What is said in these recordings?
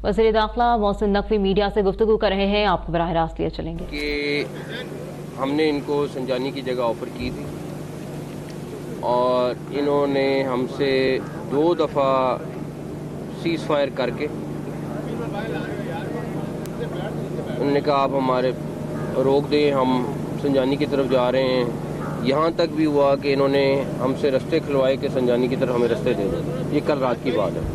वज़ीर दाखिला मोहसिन नकवी मीडिया से गुफ्तगू कर रहे हैं, आपको बराह रास्त लिए चलेंगे कि हमने इनको संजानी की जगह ऑफ़र की थी और इन्होंने हमसे 2 दफ़ा सीज़ फायर करके उन्होंने कहा आप हमारे रोक दें, हम संजानी की तरफ जा रहे हैं। यहाँ तक भी हुआ कि इन्होंने हमसे रास्ते खुलवाए कि संजानी की तरफ हमें रास्ते दे दें। ये कल रात की बात है।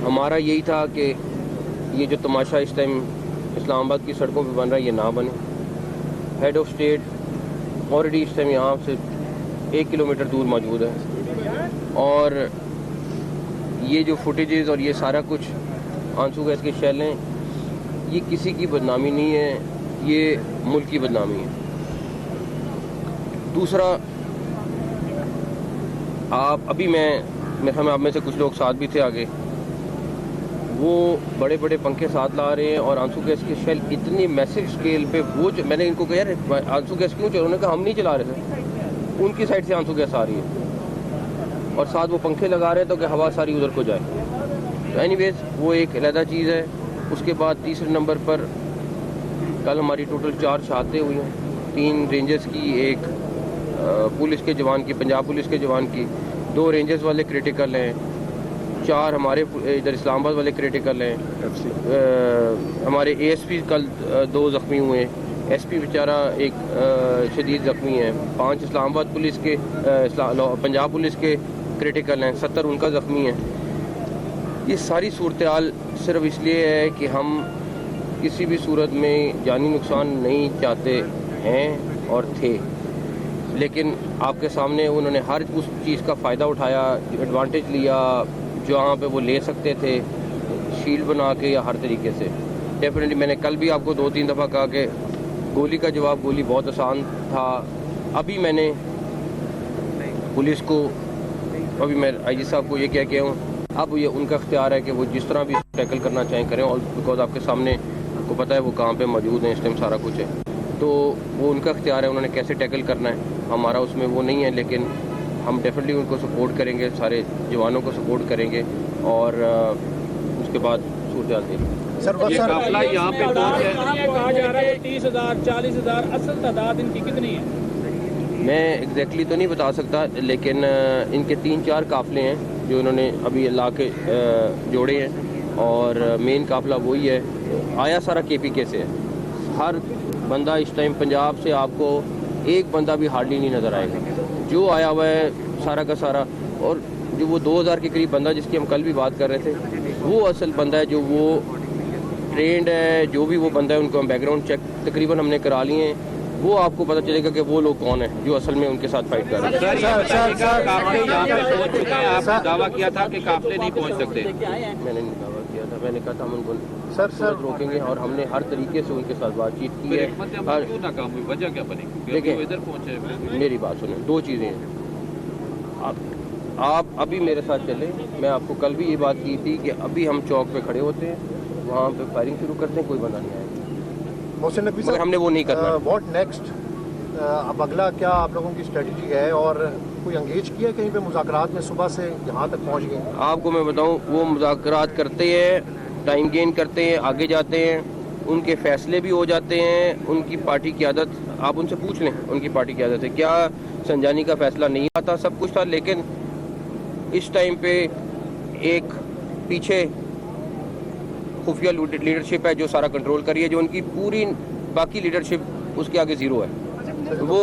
हमारा यही था कि ये जो तमाशा इस टाइम इस्लामाबाद की सड़कों पे बन रहा है ये ना बने। हेड ऑफ स्टेट ऑलरेडी इस टाइम यहाँ से 1 किलोमीटर दूर मौजूद है और ये जो फुटेजेस और ये सारा कुछ आंसू गैस के शैल हैं, ये किसी की बदनामी नहीं है, ये मुल्क की बदनामी है। दूसरा, आप अभी मैं आप में से कुछ लोग साथ भी थे आगे, वो बड़े बड़े पंखे साथ ला रहे हैं और आंसू गैस के शेल इतनी मैसिव स्केल पे वो मैंने इनको कहा यार आंसू गैस क्यों चल, उन्होंने कहा हम नहीं चला रहे थे, उनकी साइड से आंसू गैस आ रही है और साथ वो पंखे लगा रहे हैं तो कि हवा सारी उधर को जाए। तो एनीवेज वो एक अलहदा चीज़ है। उसके बाद तीसरे नंबर पर कल हमारी टोटल 4 शहादतें हुई हैं, 3 रेंजर्स की, एक पुलिस के जवान की, पंजाब पुलिस के जवान की, 2 रेंजर्स वाले क्रिटिकल हैं, 4 हमारे इधर इस्लामाबाद वाले क्रिटिकल हैं। हमारे ASP कल 2 ज़ख्मी हुए, SP बेचारा एक शदीद ज़ख्मी है, 5 इस्लामाबाद पुलिस के पंजाब पुलिस के क्रिटिकल हैं, 70 उनका ज़ख्मी है। ये सारी सूरत हाल सिर्फ इसलिए है कि हम किसी भी सूरत में जानी नुकसान नहीं चाहते हैं और थे, लेकिन आपके सामने उन्होंने हर उस चीज़ का फ़ायदा उठाया, एडवांटेज लिया जहाँ पे वो ले सकते थे, शील्ड बना के या हर तरीके से। डेफिनेटली मैंने कल भी आपको 2-3 दफ़ा कहा कि गोली का जवाब गोली बहुत आसान था। अभी मैंने पुलिस को, अभी मैं IG साहब को ये कह के हूँ, अब ये उनका इख्तियार है कि वो जिस तरह भी टैकल करना चाहें करें, और बिकॉज आपके सामने आपको पता है वो कहाँ पे मौजूद हैं इस टाइम, सारा कुछ है, तो वो उनका इख्तियार है, उन्होंने कैसे टैकल करना है, हमारा उसमें वो नहीं है। लेकिन हम डेफिनेटली उनको सपोर्ट करेंगे, सारे जवानों को सपोर्ट करेंगे और उसके बाद सूरत हाल देखेंगे। सर ये काफिला यहाँ पे कहा जा रहा है 30,000 40,000 असल तादाद इनकी कितनी है? मैं एग्जैक्टली तो नहीं बता सकता, लेकिन इनके 3-4 काफिले हैं जो इन्होंने अभी ला के जोड़े हैं और मेन काफिला वही है। आया सारा KPK से है। हर बंदा इस टाइम पंजाब से आपको एक बंदा भी हार्डली नहीं नज़र आएगा, जो आया हुआ है सारा का सारा। और जो वो 2000 के करीब बंदा जिसकी हम कल भी बात कर रहे थे, वो असल बंदा है, जो वो ट्रेंड है, जो भी वो बंदा है उनको हम बैकग्राउंड चेक तकरीबन हमने करा लिए हैं, वो आपको पता चलेगा कि वो लोग कौन है जो असल में उनके साथ फाइट कर रहे हैं। काफिले यहाँ पे पहुँच चुके हैं, आपने दावा किया था कि काफिले नहीं पहुँच सकते। मैंने नहीं दावा किया था, मैंने कहा था हम उनको सर रोकेंगे और हमने हर तरीके से उनके साथ बातचीत की है। वजह क्या बनी? देखिए इधर पहुँचे, मेरी बात सुने, 2 चीज़ें हैं। आप अभी मेरे साथ चले, मैं आपको कल भी ये बात की थी कि अभी हम चौक पे खड़े होते हैं, वहाँ पे फायरिंग शुरू करते हैं, कोई बंदा नहीं आएगा। मोहसिन नकवी साहब, हमने वो नहीं करना। What next? अब अगला क्या आप लोगों की स्ट्रेटजी है और कोई एंगेज किया कहीं पे मुज़ाकरात में? सुबह से यहाँ तक पहुँच गए? आपको मैं बताऊं, वो मुज़ाकरात करते हैं, टाइम गेन करते हैं, आगे जाते हैं, उनके फैसले भी हो जाते हैं। उनकी पार्टी की आदत, आप उनसे पूछ लें उनकी पार्टी की आदत है क्या। संजानी का फैसला नहीं आता, सब कुछ था, लेकिन इस टाइम पे एक पीछे खुफिया लीडरशिप है जो सारा कंट्रोल करी है, जो उनकी पूरी बाकी लीडरशिप उसके आगे ज़ीरो है। वो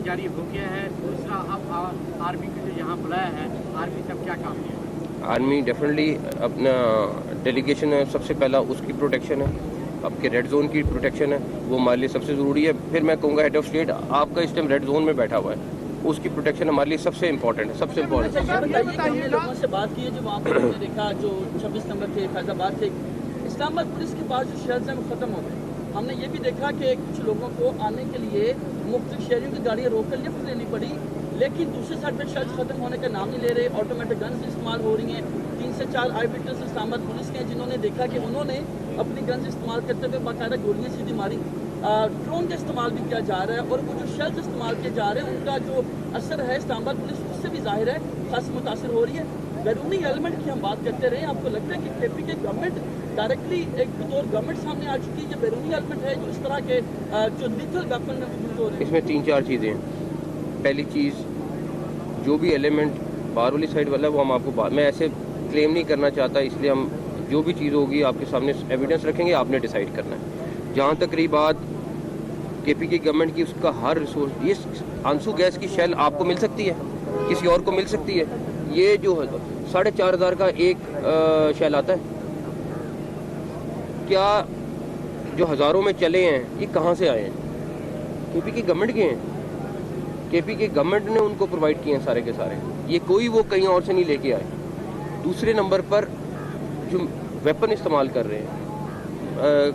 जारी हो गया है। दूसरा, अब आर्मी को जो यहाँ बुलाया है, आर्मी सब क्या काम किया? आर्मी डेफिनेटली अपना डेलीगेशन है, सबसे पहला उसकी प्रोटेक्शन है, आपके रेड जोन की प्रोटेक्शन है, वो हमारे लिए सबसे ज़रूरी है। फिर मैं कहूँगा हेड ऑफ स्टेट आपका इस टाइम रेड जोन में बैठा हुआ है, उसकी प्रोटेक्शन हमारे लिए सबसे इम्पोर्टेंट है, सबसे इम्पोर्टेंट। हमने लोगों से बात की है जो वहाँ पर हमने देखा, जो 26 नंबर थे, फैजाबाद थे, इस्लामाबाद पुलिस के पास जो शेल्स हैं वो ख़त्म हो गए। हमने ये भी देखा कि कुछ लोगों को आने के लिए मुख्तलिफ शहरों की गाड़ियाँ रोक कर लिफ्ट लेनी पड़ी, लेकिन दूसरी साइड पर शेल्स ख़त्म होने का नाम नहीं ले रहे। ऑटोमेटिक गन्स इस्तेमाल हो रही हैं। 3 से 4 आई विटनेस इस्लामाबाद पुलिस के हैं जिन्होंने देखा कि उन्होंने अपनी गन्स इस्तेमाल करते हुए बाकायदा गोलियाँ सीधी मारी। ड्रोन का इस्तेमाल भी किया जा रहा है और वो जो शेल्स इस्तेमाल किए जा रहे हैं उनका जो असर है इस्लामाबाद पुलिस उससे भी जाहिर है खास मुतासर हो रही है। बैरूनी एलिमेंट की हम बात करते रहे, आपको लगता है कि केपी के गवर्नमेंट डायरेक्टली एक बतौर गवर्नमेंट सामने आ चुकी है, ये बैरूनी एलिमेंट है जो इस तरह के जो लीथल वेपन में यूज हो रहे हैं? इसमें 3-4 चीज़ें हैं। पहली चीज़, जो भी एलिमेंट बाहर वाली साइड वाला है वो हम आपको मैं ऐसे क्लेम नहीं करना चाहता, इसलिए हम जो भी चीज़ होगी आपके सामने एविडेंस रखेंगे, आपने डिसाइड करना है। जहाँ तक रही बात केपी की गवर्नमेंट की, उसका हर रिसोर्स, ये आंसू गैस की शेल आपको मिल सकती है, किसी और को मिल सकती है। ये जो 4,500 का एक शेल आता है, क्या जो हज़ारों में चले हैं ये कहाँ से आए हैं? केपी की गवर्नमेंट के हैं, केपी की गवर्नमेंट ने उनको प्रोवाइड किए हैं सारे के सारे, ये कोई वो कहीं और से नहीं लेके आए। दूसरे नंबर पर जो वेपन इस्तेमाल कर रहे हैं,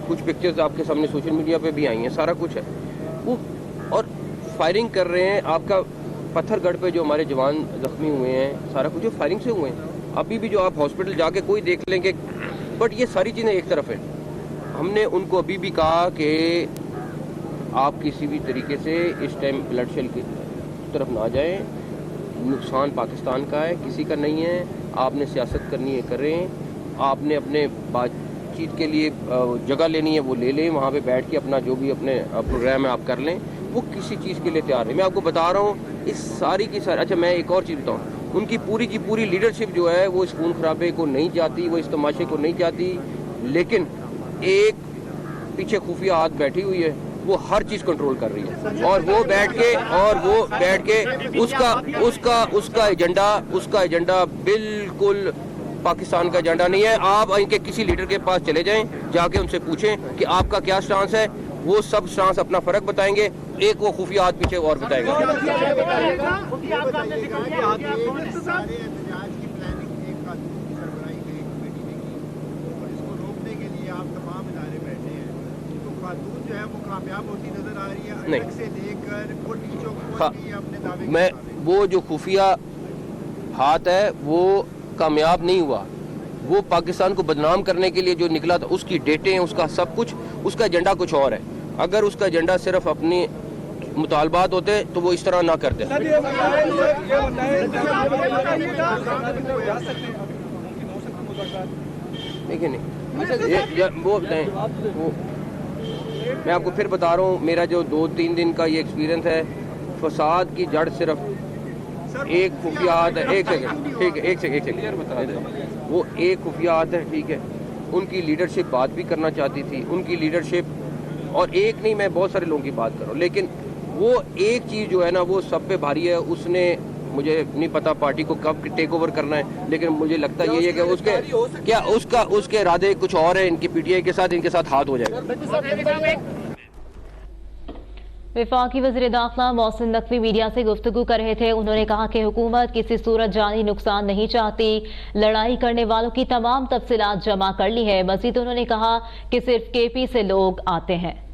कुछ पिक्चर्स आपके सामने सोशल मीडिया पे भी आई हैं, सारा कुछ है वो, और फायरिंग कर रहे हैं। आपका पत्थरगढ़ पे जो हमारे जवान जख्मी हुए हैं, सारा कुछ जो फायरिंग से हुए हैं। अभी भी जो आप हॉस्पिटल जाके कोई देख लेंगे, बट ये सारी चीज़ें एक तरफ है। हमने उनको अभी भी कहा कि आप किसी भी तरीके से इस टाइम ब्लड शेल की तरफ ना जाएं, नुकसान पाकिस्तान का है, किसी का नहीं है। आपने सियासत करनी है करें, आपने अपने बातचीत के लिए जगह लेनी है वो ले लें, वहाँ पे बैठ के अपना जो भी अपने प्रोग्राम है आप कर लें, वो किसी चीज़ के लिए तैयार है। मैं आपको बता रहा हूँ इस सारी की सारी। अच्छा, मैं एक और चीज़ बताऊँ, उनकी पूरी की पूरी लीडरशिप जो है वो इस खून खराबे को नहीं चाहती, वो इस तमाशे को नहीं चाहती, लेकिन एक पीछे खुफिया हाथ बैठी हुई है, वो हर चीज़ कंट्रोल कर रही है। और वो बैठ के उसका एजेंडा बिल्कुल पाकिस्तान का एजेंडा नहीं है। आप इनके किसी लीडर के पास चले जाएं, जाके उनसे पूछें कि आपका क्या स्टांस है, वो सब स्टांस अपना फर्क बताएंगे, एक वो खुफिया हाथ पीछे और बताएगा। जो है वो कामयाब होती नजर आ रही है, नहीं से लेकर अपने दावे मैं वो जो खुफिया हाथ है वो कामयाब नहीं हुआ, वो पाकिस्तान को बदनाम करने के लिए जो निकला था, उसकी डेटें, उसका सब कुछ, उसका एजेंडा कुछ और है। अगर उसका एजेंडा सिर्फ अपनी मुतालबात होते तो वो इस तरह ना करते। देखिए नहीं वो मैं आपको फिर बता रहा हूँ, मेरा जो 2-3 दिन का ये एक्सपीरियंस है, फसाद की जड़ सिर्फ एक खुफियात है। एक सेकंड, ठीक है, एक सेकंड, वो एक खुफियात है, ठीक है। उनकी लीडरशिप बात भी करना चाहती थी, उनकी लीडरशिप, और एक नहीं, मैं बहुत सारे लोगों की बात कर रहा हूँ, लेकिन वो एक चीज़ जो है ना वो सब पे भारी है। उसने, मुझे नहीं पता पार्टी को कब टेक ओवर करना है, लेकिन मुझे लगता यही है कि उसके इरादे कुछ और है, इनकी पीटीआई के साथ, इनके साथ हाथ हो जाएगा। वफाकी वज़ीर दाखिला मोहसिन नकवी मीडिया से गुफ्तगू कर रहे थे। उन्होंने कहा कि हुकूमत किसी सूरत जानी नुकसान नहीं चाहती, लड़ाई करने वालों की तमाम तफसीलात जमा कर ली है। मज़ीद उन्होंने कहा कि सिर्फ केपी से लोग आते हैं।